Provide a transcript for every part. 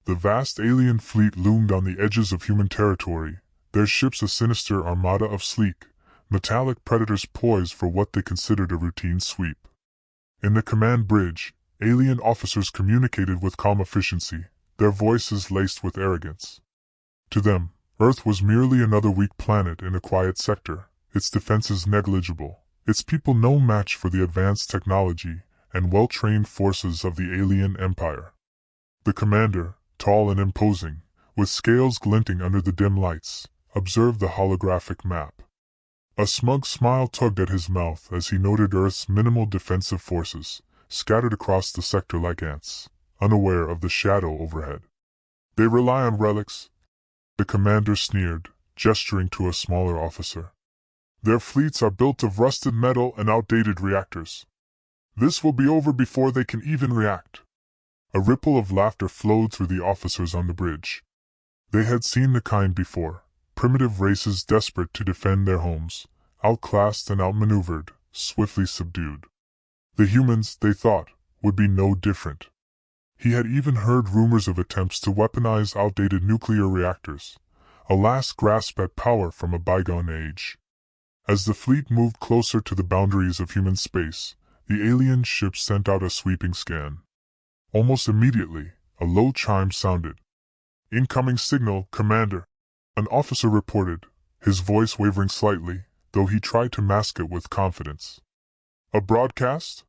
The vast alien fleet loomed on the edges of human territory, their ships a sinister armada of sleek, metallic predators poised for what they considered a routine sweep. In the command bridge, alien officers communicated with calm efficiency, their voices laced with arrogance. To them, Earth was merely another weak planet in a quiet sector, its defenses negligible, its people no match for the advanced technology and well-trained forces of the alien empire. The commander, tall and imposing, with scales glinting under the dim lights, observed the holographic map. A smug smile tugged at his mouth as he noted Earth's minimal defensive forces, scattered across the sector like ants, unaware of the shadow overhead. They rely on relics, the commander sneered, gesturing to a smaller officer. Their fleets are built of rusted metal and outdated reactors. This will be over before they can even react. A ripple of laughter flowed through the officers on the bridge. They had seen the kind before, primitive races desperate to defend their homes, outclassed and outmaneuvered, swiftly subdued. The humans, they thought, would be no different. He had even heard rumors of attempts to weaponize outdated nuclear reactors, a last grasp at power from a bygone age. As the fleet moved closer to the boundaries of human space, the alien ship sent out a sweeping scan. Almost immediately, a low chime sounded. "Incoming signal, Commander," an officer reported, his voice wavering slightly, though he tried to mask it with confidence. "A broadcast?"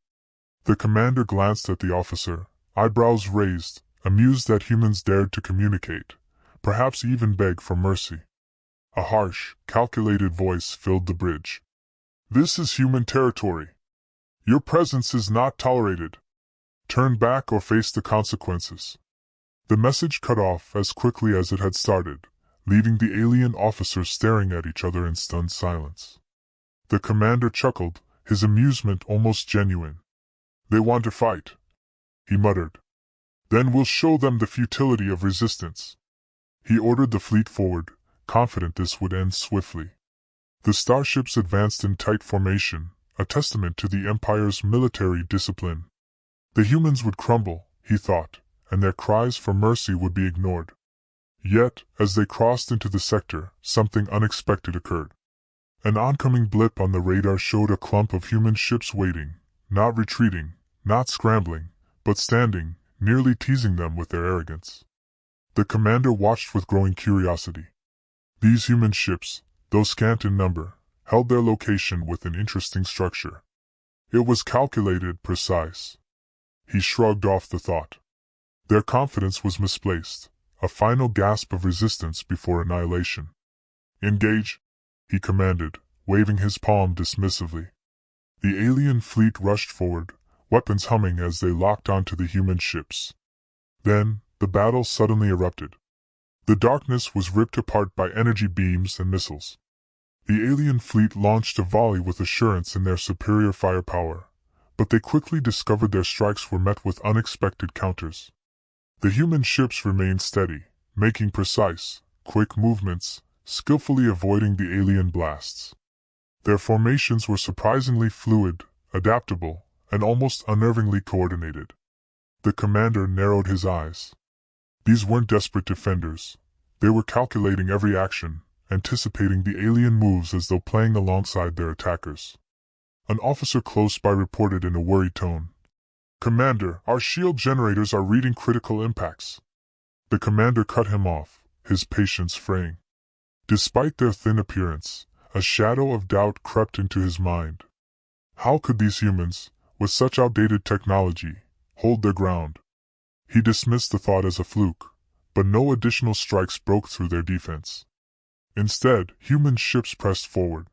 The commander glanced at the officer, eyebrows raised, amused that humans dared to communicate, perhaps even beg for mercy. A harsh, calculated voice filled the bridge. "This is human territory. Your presence is not tolerated. Turn back or face the consequences." The message cut off as quickly as it had started, leaving the alien officers staring at each other in stunned silence. The commander chuckled, his amusement almost genuine. "They want to fight," he muttered. "Then we'll show them the futility of resistance." He ordered the fleet forward, confident this would end swiftly. The starships advanced in tight formation, a testament to the Empire's military discipline. The humans would crumble, he thought, and their cries for mercy would be ignored. Yet, as they crossed into the sector, something unexpected occurred. An oncoming blip on the radar showed a clump of human ships waiting, not retreating, not scrambling, but standing, nearly teasing them with their arrogance. The commander watched with growing curiosity. These human ships, though scant in number, held their location with an interesting structure. It was calculated, precise. He shrugged off the thought. Their confidence was misplaced, a final gasp of resistance before annihilation. "Engage," he commanded, waving his palm dismissively. The alien fleet rushed forward, weapons humming as they locked onto the human ships. Then, the battle suddenly erupted. The darkness was ripped apart by energy beams and missiles. The alien fleet launched a volley with assurance in their superior firepower, but they quickly discovered their strikes were met with unexpected counters. The human ships remained steady, making precise, quick movements, skillfully avoiding the alien blasts. Their formations were surprisingly fluid, adaptable, and almost unnervingly coordinated. The commander narrowed his eyes. These weren't desperate defenders. They were calculating every action, anticipating the alien moves as though playing alongside their attackers. An officer close by reported in a worried tone, "Commander, our shield generators are reading critical impacts." The commander cut him off, his patience fraying. Despite their thin appearance, a shadow of doubt crept into his mind. How could these humans, with such outdated technology, hold their ground? He dismissed the thought as a fluke, but no additional strikes broke through their defense. Instead, human ships pressed forward.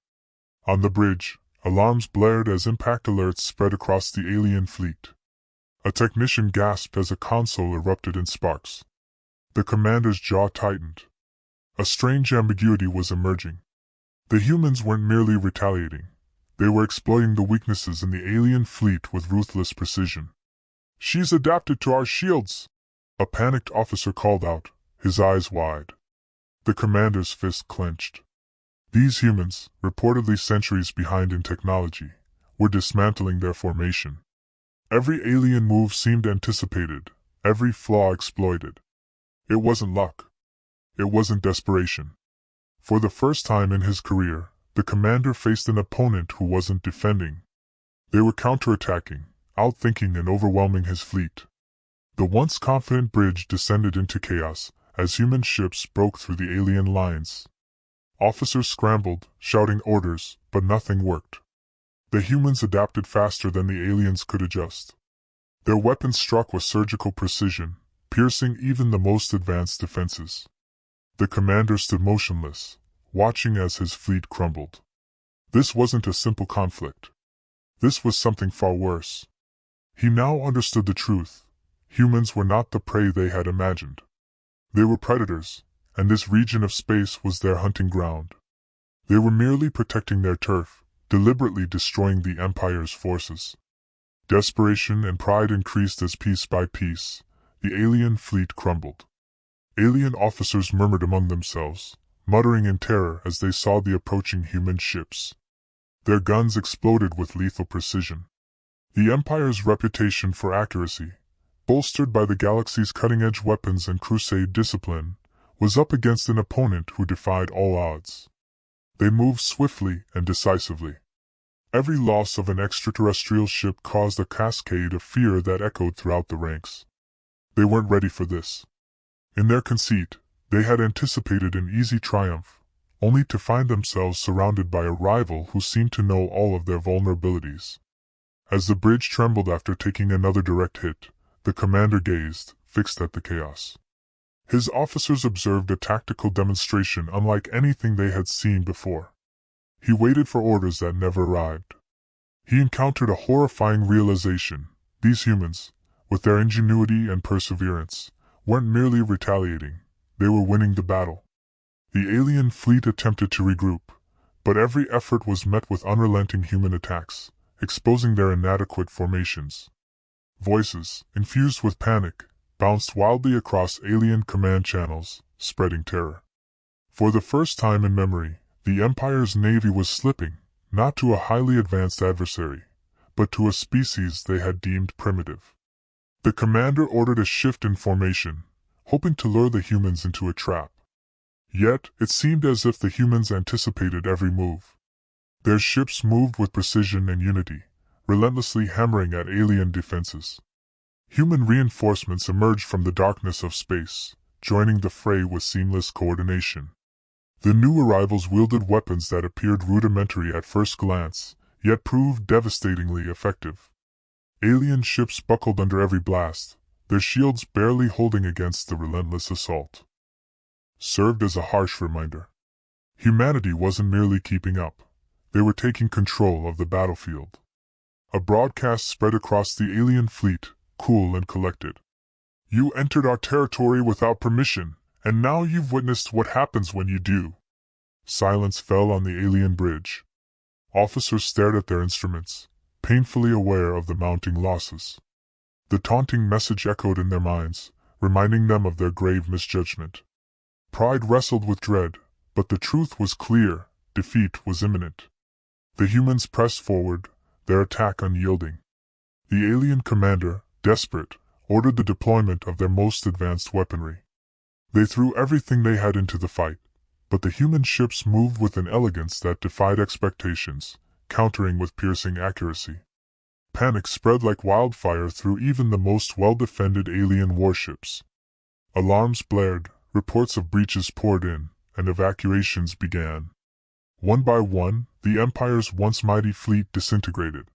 On the bridge, alarms blared as impact alerts spread across the alien fleet. A technician gasped as a console erupted in sparks. The commander's jaw tightened. A strange ambiguity was emerging. The humans weren't merely retaliating. They were exploiting the weaknesses in the alien fleet with ruthless precision. "She's adapted to our shields!" a panicked officer called out, his eyes wide. The commander's fist clenched. These humans, reportedly centuries behind in technology, were dismantling their formation. Every alien move seemed anticipated, every flaw exploited. It wasn't luck. It wasn't desperation. For the first time in his career, the commander faced an opponent who wasn't defending. They were counterattacking, outthinking and overwhelming his fleet. The once confident bridge descended into chaos as human ships broke through the alien lines. Officers scrambled, shouting orders, but nothing worked. The humans adapted faster than the aliens could adjust. Their weapons struck with surgical precision, piercing even the most advanced defenses. The commander stood motionless, watching as his fleet crumbled. This wasn't a simple conflict. This was something far worse. He now understood the truth. Humans were not the prey they had imagined. They were predators, and this region of space was their hunting ground. They were merely protecting their turf, deliberately destroying the Empire's forces. Desperation and pride increased as piece by piece, the alien fleet crumbled. Alien officers murmured among themselves, muttering in terror as they saw the approaching human ships. Their guns exploded with lethal precision. The Empire's reputation for accuracy, bolstered by the galaxy's cutting-edge weapons and crusade discipline, was up against an opponent who defied all odds. They moved swiftly and decisively. Every loss of an extraterrestrial ship caused a cascade of fear that echoed throughout the ranks. They weren't ready for this. In their conceit, they had anticipated an easy triumph, only to find themselves surrounded by a rival who seemed to know all of their vulnerabilities. As the bridge trembled after taking another direct hit, the commander gazed, fixed at the chaos. His officers observed a tactical demonstration unlike anything they had seen before. He waited for orders that never arrived. He encountered a horrifying realization. These humans, with their ingenuity and perseverance, weren't merely retaliating, they were winning the battle. The alien fleet attempted to regroup, but every effort was met with unrelenting human attacks, exposing their inadequate formations. Voices, infused with panic, bounced wildly across alien command channels, spreading terror. For the first time in memory, the Empire's navy was slipping, not to a highly advanced adversary, but to a species they had deemed primitive. The commander ordered a shift in formation, hoping to lure the humans into a trap. Yet, it seemed as if the humans anticipated every move. Their ships moved with precision and unity, relentlessly hammering at alien defenses. Human reinforcements emerged from the darkness of space, joining the fray with seamless coordination. The new arrivals wielded weapons that appeared rudimentary at first glance, yet proved devastatingly effective. Alien ships buckled under every blast, their shields barely holding against the relentless assault. Served as a harsh reminder. Humanity wasn't merely keeping up, they were taking control of the battlefield. A broadcast spread across the alien fleet, cool and collected. "You entered our territory without permission, and now you've witnessed what happens when you do." Silence fell on the alien bridge. Officers stared at their instruments, painfully aware of the mounting losses. The taunting message echoed in their minds, reminding them of their grave misjudgment. Pride wrestled with dread, but the truth was clear, defeat was imminent. The humans pressed forward, their attack unyielding. The alien commander, desperate, ordered the deployment of their most advanced weaponry. They threw everything they had into the fight, but the human ships moved with an elegance that defied expectations, countering with piercing accuracy. Panic spread like wildfire through even the most well-defended alien warships. Alarms blared, reports of breaches poured in, and evacuations began. One by one, the Empire's once mighty fleet disintegrated.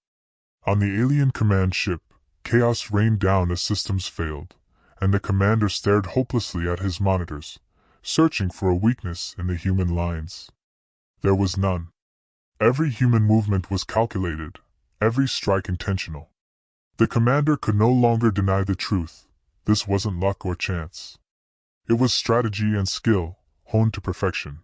On the alien command ship, chaos rained down as systems failed, and the commander stared hopelessly at his monitors, searching for a weakness in the human lines. There was none. Every human movement was calculated, every strike intentional. The commander could no longer deny the truth. This wasn't luck or chance. It was strategy and skill, honed to perfection.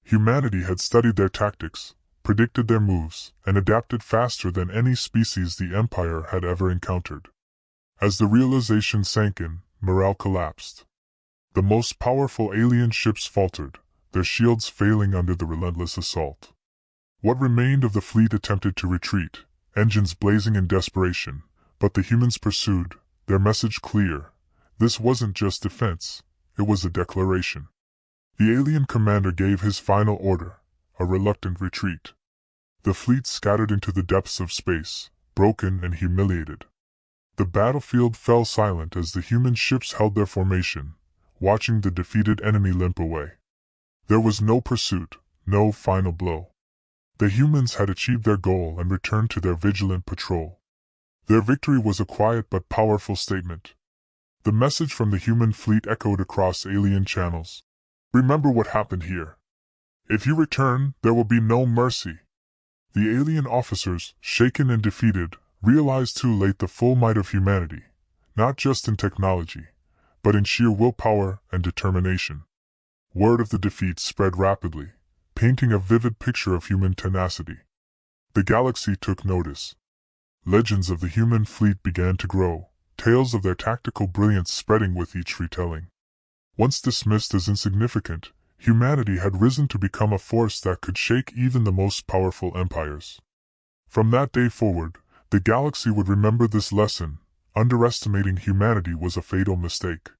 Humanity had studied their tactics, predicted their moves, and adapted faster than any species the Empire had ever encountered. As the realization sank in, morale collapsed. The most powerful alien ships faltered, their shields failing under the relentless assault. What remained of the fleet attempted to retreat, engines blazing in desperation, but the humans pursued, their message clear. This wasn't just defense, it was a declaration. The alien commander gave his final order, a reluctant retreat. The fleet scattered into the depths of space, broken and humiliated. The battlefield fell silent as the human ships held their formation, watching the defeated enemy limp away. There was no pursuit, no final blow. The humans had achieved their goal and returned to their vigilant patrol. Their victory was a quiet but powerful statement. The message from the human fleet echoed across alien channels. Remember what happened here. If you return, there will be no mercy. The alien officers, shaken and defeated, realized too late the full might of humanity, not just in technology, but in sheer willpower and determination. Word of the defeat spread rapidly, painting a vivid picture of human tenacity. The galaxy took notice. Legends of the human fleet began to grow, tales of their tactical brilliance spreading with each retelling. Once dismissed as insignificant, humanity had risen to become a force that could shake even the most powerful empires. From that day forward, the galaxy would remember this lesson: underestimating humanity was a fatal mistake.